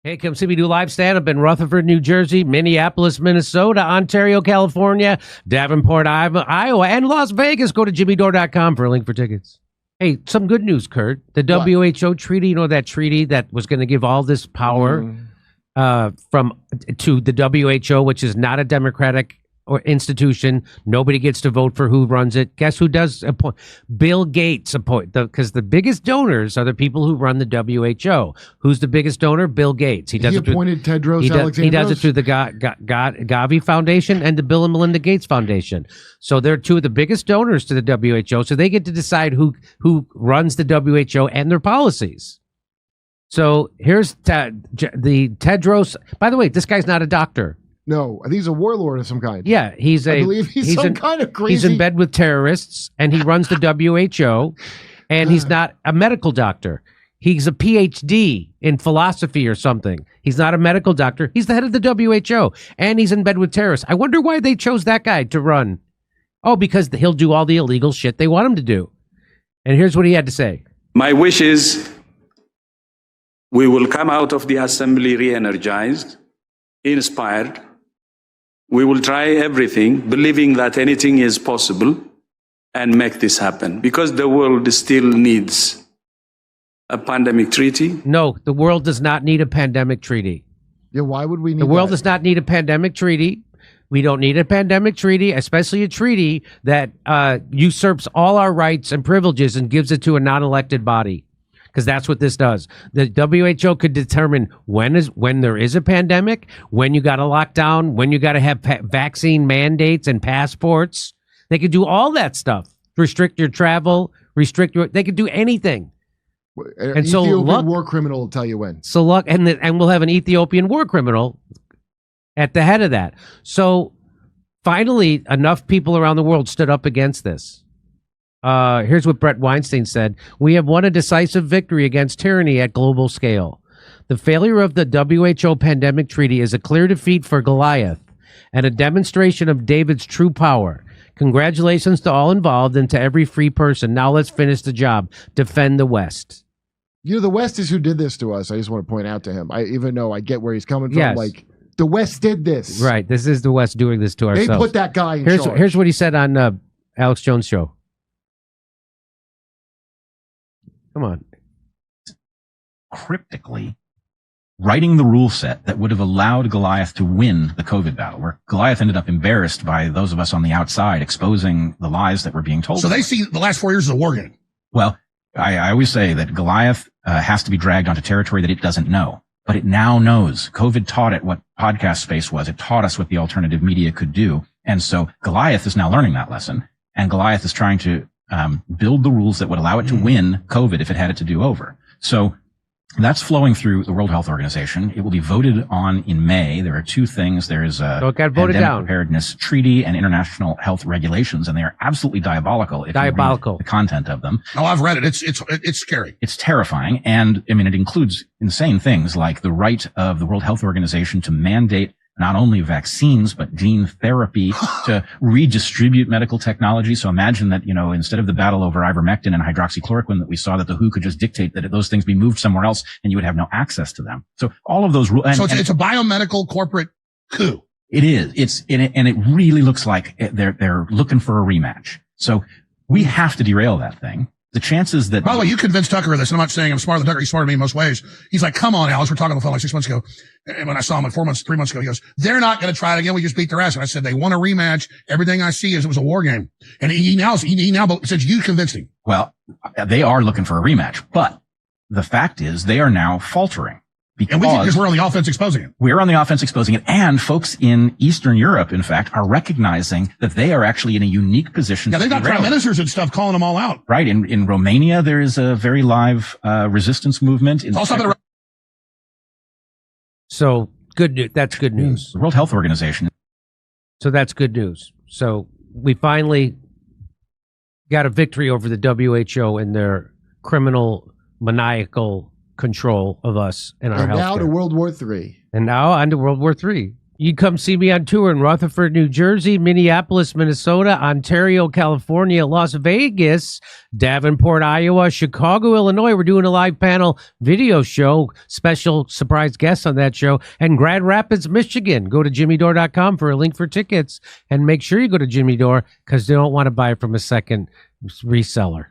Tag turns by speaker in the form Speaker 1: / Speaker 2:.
Speaker 1: Hey, come see me do live stand-up in Rutherford, New Jersey, Minneapolis, Minnesota, Ontario, California, Davenport, Iowa, and Las Vegas. Go to jimmydore.com for a link for tickets. Hey, some good news, Kurt. The WHO treaty, you know, that treaty that was going to give all this power to the WHO, which is not a democratic or institution. Nobody gets to vote for who runs it. Guess who does appoint? Bill Gates appoint, because the biggest donors are the people who run the WHO. Who's the biggest donor? Bill Gates. He
Speaker 2: appointed Tedros Alexandros.
Speaker 1: He does it through the Gavi Foundation and the Bill and Melinda Gates Foundation. So they're two of the biggest donors to the WHO. So they get to decide who runs the WHO and their policies. So here's the Tedros. By the way, this guy's not a doctor.
Speaker 2: No, I think he's a warlord of some kind.
Speaker 1: Yeah, I believe he's some kind of crazy. He's in bed with terrorists, and he runs the WHO, and he's not a medical doctor. He's a PhD in philosophy or something. He's not a medical doctor. He's the head of the WHO, and he's in bed with terrorists. I wonder why they chose that guy to run. Oh, because he'll do all the illegal shit they want him to do. And here's what he had to say.
Speaker 3: My wish is we will come out of the assembly re-energized, inspired. We will try everything, believing that anything is possible, and make this happen. Because the world still needs a pandemic treaty.
Speaker 1: No, the world does not need a pandemic treaty.
Speaker 2: Yeah, why would we need
Speaker 1: The world does not need a pandemic treaty. We don't need a pandemic treaty, especially a treaty that usurps all our rights and privileges and gives it to a non-elected body. Because that's what this does. The WHO could determine when there is a pandemic, when you got to lock down, when you got to have vaccine mandates and passports. They could do all that stuff. Restrict your travel, they could do anything.
Speaker 2: And so Ethiopian war criminal will tell you when.
Speaker 1: So look, and we'll have an Ethiopian war criminal at the head of that. So finally, enough people around the world stood up against this. Here's what Brett Weinstein said. We have won a decisive victory against tyranny at global scale. The failure of the WHO pandemic treaty is a clear defeat for Goliath and a demonstration of David's true power. Congratulations to all involved and to every free person. Now let's finish the job. Defend the West.
Speaker 2: You know, the West is who did this to us. I just want to point out to him. Even though I get where he's coming from.
Speaker 1: Yes.
Speaker 2: Like, the West did this.
Speaker 1: Right. This is the West doing this to ourselves.
Speaker 2: They put that guy in charge.
Speaker 1: Here's what he said on Alex Jones' show. Come on.
Speaker 4: Cryptically writing the rule set that would have allowed Goliath to win the COVID battle, where Goliath ended up embarrassed by those of us on the outside exposing the lies that were being told.
Speaker 5: So they see the last 4 years as a war game.
Speaker 4: Well, I always say that Goliath has to be dragged onto territory that it doesn't know, but it now knows. COVID taught it what podcast space was. It taught us what the alternative media could do. And so Goliath is now learning that lesson, and Goliath is trying to build the rules that would allow it to win COVID if it had it to do over. So that's flowing through the World Health Organization. It will be voted on in May. There are two things. There is a pandemic preparedness treaty and international health regulations, and they are absolutely diabolical. If you read the content of them.
Speaker 5: Oh, I've read it. It's scary.
Speaker 4: It's terrifying. And I mean, it includes insane things like the right of the World Health Organization to mandate not only vaccines, but gene therapy, to redistribute medical technology. So imagine that, you know, instead of the battle over ivermectin and hydroxychloroquine that we saw, that the WHO could just dictate that those things be moved somewhere else and you would have no access to them. So all of those rules.
Speaker 5: So it's a biomedical corporate coup.
Speaker 4: It is. And it really looks like they're looking for a rematch. So we have to derail that thing. The chances that...
Speaker 5: By the way, you convinced Tucker of this, and I'm not saying I'm smarter than Tucker. He's smarter than me in most ways. He's like, come on, Alex. We're talking on the phone like 6 months ago. And when I saw him like 3 months ago, he goes, they're not going to try it again. We just beat their ass. And I said, they want a rematch. Everything I see is it was a war game. And he now says you convinced him.
Speaker 4: Well, they are looking for a rematch, but the fact is they are now faltering.
Speaker 5: Because we're on the offense exposing it.
Speaker 4: We're on the offense exposing it. And folks in Eastern Europe, in fact, are recognizing that they are actually in a unique position.
Speaker 5: Yeah, they've got prime ministers and stuff calling them all out.
Speaker 4: Right. In Romania, there is a very live resistance movement.
Speaker 1: So good news. That's good news.
Speaker 4: The World Health Organization.
Speaker 1: So that's good news. So we finally got a victory over the WHO in their criminal, maniacal control of us and our health.
Speaker 2: And now to World War III.
Speaker 1: And now on to World War III. You come see me on tour in Rutherford, New Jersey, Minneapolis, Minnesota, Ontario, California, Las Vegas, Davenport, Iowa, Chicago, Illinois. We're doing a live panel video show, special surprise guests on that show, and Grand Rapids, Michigan. Go to jimmydore.com for a link for tickets, and make sure you go to Jimmy Dore because they don't want to buy it from a second reseller.